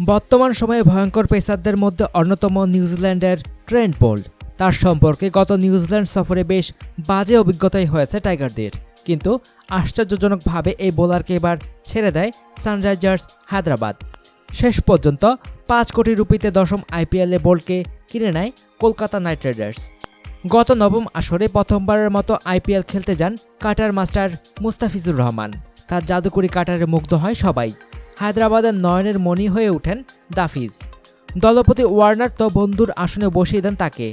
বর্তমান সময়ে ভয়ঙ্কর পেসারদের মধ্যে অন্যতম নিউজিল্যান্ডের ট্রেন্ট বোল্ট। তার সম্পর্কে গত নিউজিল্যান্ড সফরে বেশ বাজে অভিজ্ঞতাই হয়েছে টাইগারদের, কিন্তু আশ্চর্যজনকভাবে এই বোলারকে এবার ছেড়ে দেয় সানরাইজার্স হায়দ্রাবাদ। শেষ পর্যন্ত 5 কোটি রুপিতে দশম আইপিএলে বোল্টকে কিনে নেয় কলকাতা নাইট রাইডার্স। গত নবম আসরে প্রথমবারের মতো আইপিএল খেলতে যান কাটার মাস্টার মুস্তাফিজুর রহমান। তার জাদুকরি কাটারে মুগ্ধ হয় সবাই। হায়দ্রাবাদের নয়নের মণি হয়ে ওঠেন দাফিজ। দলপতি ওয়ার্নার তো বন্ধুর আসনে বসিয়ে দেন তাকে।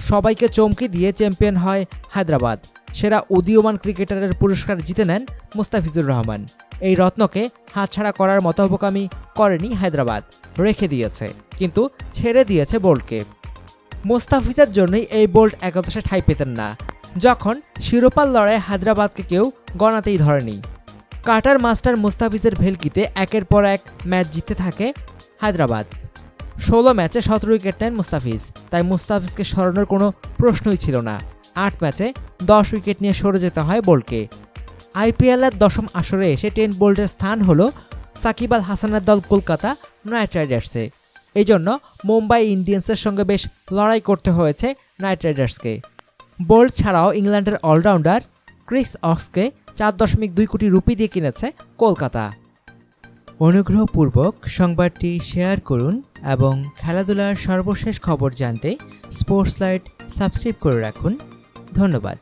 সবাইকে চমকে দিয়ে চ্যাম্পিয়ন হয় হায়দ্রাবাদ। সেরা উদীয়মান ক্রিকেটারের পুরস্কার জিতে নেন মুস্তাফিজুর রহমান। এই রত্নকে হাতছাড়া করার মতো বোকামি করেনি হায়দ্রাবাদ, রেখে দিয়েছে, কিন্তু ছেড়ে দিয়েছে বোল্টকে। মুস্তাফিজের জন্যই এই বোল্ট একাদশে ঠাঁই পেতেন না, যখন শিরোপার লড়াই হায়দ্রাবাদকে কেউ গণাতেই ধরেনি। কাটার মাস্টার মুস্তাফিজের ভেলকিতে একের পর এক ম্যাচ জিততে থাকে হায়দ্রাবাদ। 16 ম্যাচে 17 উইকেট নেন মুস্তাফিজ, তাই মুস্তাফিজকে সরানোর কোনো প্রশ্নই ছিল না। 8 ম্যাচে 10 উইকেট নিয়ে সরে যেতে হয় বোল্টকে। আইপিএলের দশম আসরে এসে ট্রেন্ট বোল্টের স্থান হলো সাকিব আল হাসানের দল কলকাতা নাইট রাইডার্সে। এই জন্য মুম্বাই ইন্ডিয়ান্সের সঙ্গে বেশ লড়াই করতে হয়েছে নাইট রাইডার্সকে। বোল্ট ছাড়াও ইংল্যান্ডের অলরাউন্ডার ক্রিস অক্সকে 4.2 কোটি রুপি দিয়ে কিনেছে কলকাতা। অনুগ্রহপূর্বক সংবাদটি শেয়ার করুন এবং খেলাধুলার সর্বশেষ খবর জানতে স্পোর্টস লাইট সাবস্ক্রাইব করে রাখুন। ধন্যবাদ।